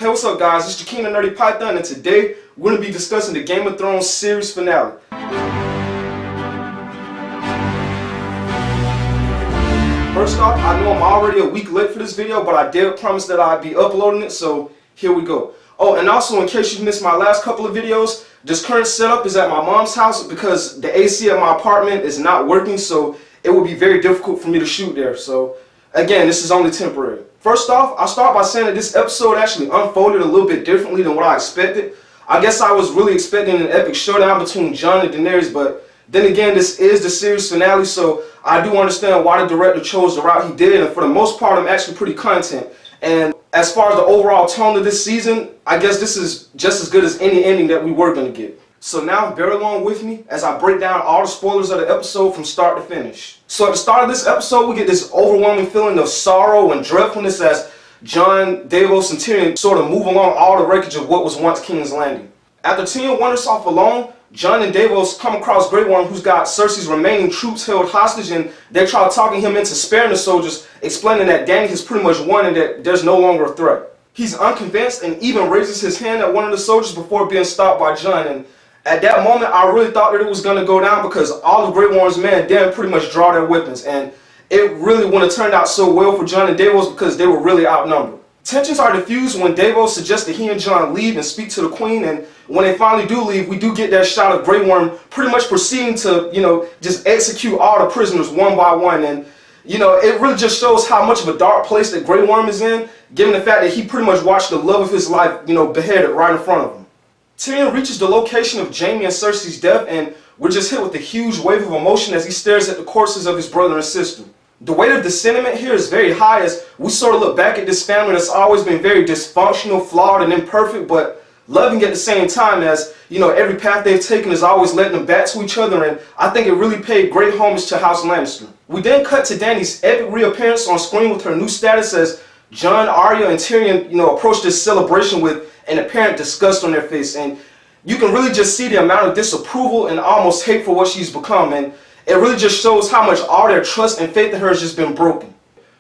Hey, what's up guys, it's the King of Nerdy Python, and today we're going to be discussing the Game of Thrones series finale. First off, I know I'm already a week late for this video, but I did promise that I'd be uploading it, so here we go. Oh, and also in case you missed my last couple of videos, this current setup is at my mom's house because the AC at my apartment is not working, so it would be very difficult for me to shoot there. So again, this is only temporary. First off, I'll start by saying that this episode actually unfolded a little bit differently than what I expected. I guess I was really expecting an epic showdown between Jon and Daenerys, but then again, this is the series finale, so I do understand why the director chose the route he did, and for the most part, I'm actually pretty content. And as far as the overall tone of this season, I guess this is just as good as any ending that we were going to get. So now, bear along with me as I break down all the spoilers of the episode from start to finish. So at the start of this episode, we get this overwhelming feeling of sorrow and dreadfulness as Jon, Davos, and Tyrion sort of move along all the wreckage of what was once King's Landing. After Tyrion wanders off alone, Jon and Davos come across Grey Worm, who's got Cersei's remaining troops held hostage, and they try talking him into sparing the soldiers, explaining that Dany has pretty much won and that there's no longer a threat. He's unconvinced and even raises his hand at one of the soldiers before being stopped by Jon, and at that moment, I really thought that it was going to go down because all of Grey Worm's men didn't pretty much draw their weapons, and it really wouldn't have turned out so well for Jon and Davos because they were really outnumbered. Tensions are diffused when Davos suggests that he and Jon leave and speak to the Queen, and when they finally do leave, we do get that shot of Grey Worm pretty much proceeding to, just execute all the prisoners one by one, and, it really just shows how much of a dark place that Grey Worm is in, given the fact that he pretty much watched the love of his life, beheaded right in front of him. Tyrion reaches the location of Jaime and Cersei's death, and we're just hit with a huge wave of emotion as he stares at the corpses of his brother and sister. The weight of the sentiment here is very high as we sort of look back at this family that's always been very dysfunctional, flawed, and imperfect, but loving at the same time as, every path they've taken is always letting them back to each other, and I think it really paid great homage to House Lannister. We then cut to Dany's epic reappearance on screen with her new status as Jon, Arya, and Tyrion, approach this celebration with an apparent disgust on their face, and you can really just see the amount of disapproval and almost hate for what she's become, and it really just shows how much all their trust and faith in her has just been broken.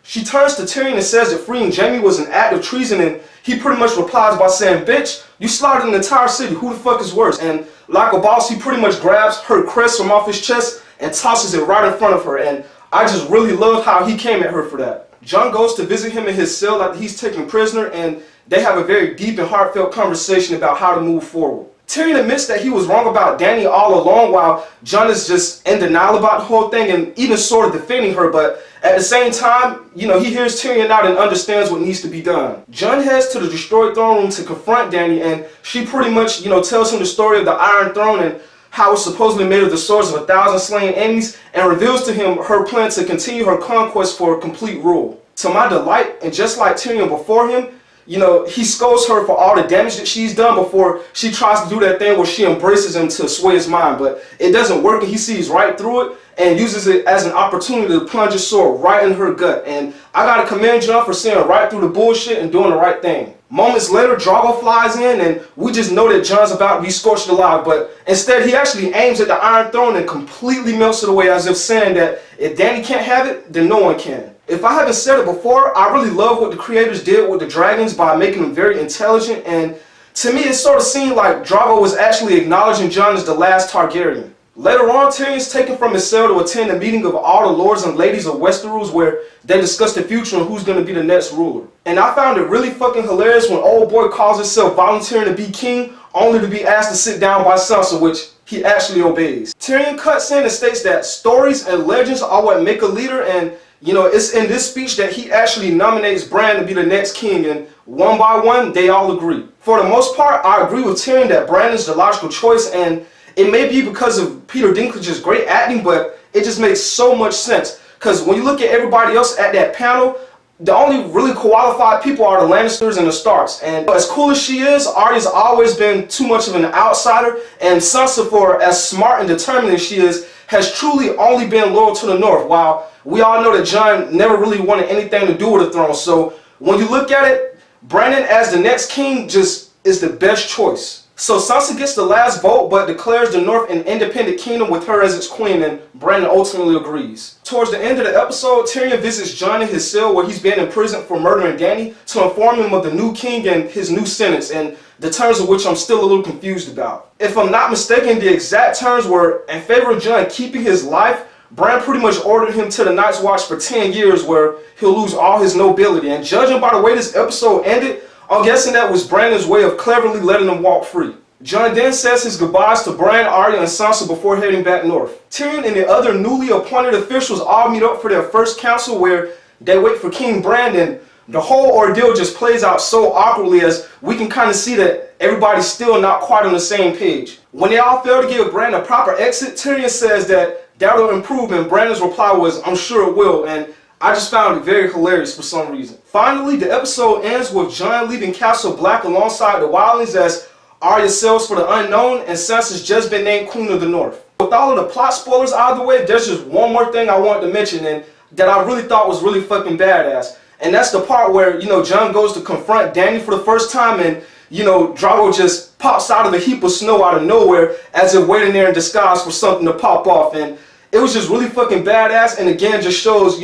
She turns to Tyrion and says that freeing Jaime was an act of treason, and he pretty much replies by saying, "Bitch, you slaughtered an entire city, who the fuck is worse?" And like a boss, he pretty much grabs her crest from off his chest and tosses it right in front of her, and I just really love how he came at her for that. Jon goes to visit him in his cell after he's taken prisoner, and they have a very deep and heartfelt conversation about how to move forward. Tyrion admits that he was wrong about Dany all along, while Jon is just in denial about the whole thing and even sort of defending her, but at the same time, he hears Tyrion out and understands what needs to be done. Jon heads to the destroyed throne room to confront Dany, and she pretty much, tells him the story of the Iron Throne and how it's supposedly made of the swords of 1,000 slain enemies, and reveals to him her plan to continue her conquest for complete rule. To my delight, and just like Tyrion before him, he scolds her for all the damage that she's done before she tries to do that thing where she embraces him to sway his mind, but it doesn't work, and he sees right through it and uses it as an opportunity to plunge his sword right in her gut, and I gotta commend Jon for seeing right through the bullshit and doing the right thing. Moments later, Drogo flies in, and we just know that Jon's about to be scorched alive, but instead he actually aims at the Iron Throne and completely melts it away, as if saying that if Dany can't have it, then no one can. If I haven't said it before, I really love what the creators did with the dragons by making them very intelligent, and to me it sort of seemed like Drogo was actually acknowledging Jon as the last Targaryen. Later on, Tyrion's taken from his cell to attend a meeting of all the lords and ladies of Westoros where they discuss the future and who's going to be the next ruler. And I found it really fucking hilarious when old boy calls himself volunteering to be king only to be asked to sit down by Sansa, which he actually obeys. Tyrion cuts in and states that stories and legends are what make a leader, and it's in this speech that he actually nominates Bran to be the next king, and one by one, they all agree. For the most part, I agree with Tyrion that Bran is the logical choice, and it may be because of Peter Dinklage's great acting, but it just makes so much sense. Because when you look at everybody else at that panel, the only really qualified people are the Lannisters and the Starks. And as cool as she is, Arya's always been too much of an outsider, and Sansa, for as smart and determined as she is, has truly only been loyal to the North, while we all know that Jon never really wanted anything to do with the throne. So when you look at it, Brandon as the next king just is the best choice. So Sansa gets the last vote, but declares the North an independent kingdom with her as its queen, and Brandon ultimately agrees. Towards the end of the episode, Tyrion visits Jon in his cell where he's been imprisoned for murdering Dany to inform him of the new king and his new sentence, and the terms of which I'm still a little confused about. If I'm not mistaken, the exact terms were in favor of Jon keeping his life. Bran pretty much ordered him to the Night's Watch for 10 years where he'll lose all his nobility, and judging by the way this episode ended, I'm guessing that was Brandon's way of cleverly letting him walk free. Jon then says his goodbyes to Bran, Arya, and Sansa before heading back north. Tyrion and the other newly appointed officials all meet up for their first council where they wait for King Bran, and the whole ordeal just plays out so awkwardly as we can kind of see that everybody's still not quite on the same page. When they all fail to give Bran a proper exit, Tyrion says that that'll improve, and Brandon's reply was, "I'm sure it will," and I just found it very hilarious for some reason. Finally, the episode ends with Jon leaving Castle Black alongside the Wildlings as Arya sails for the unknown, and Sansa's just been named Queen of the North. With all of the plot spoilers out of the way, there's just one more thing I wanted to mention, and that I really thought was really fucking badass. And that's the part where, Jon goes to confront Dany for the first time, and, Drogo just pops out of a heap of snow out of nowhere as if waiting there in disguise for something to pop off. And it was just really fucking badass, and again just shows,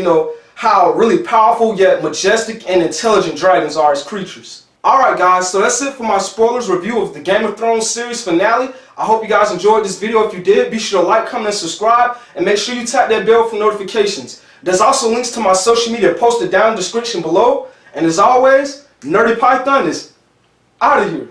how really powerful yet majestic and intelligent dragons are as creatures. Alright guys, so that's it for my spoilers review of the Game of Thrones series finale. I hope you guys enjoyed this video. If you did, be sure to like, comment, and subscribe, and make sure you tap that bell for notifications. There's also links to my social media posted down in the description below. And as always, Nerdy Python is out of here.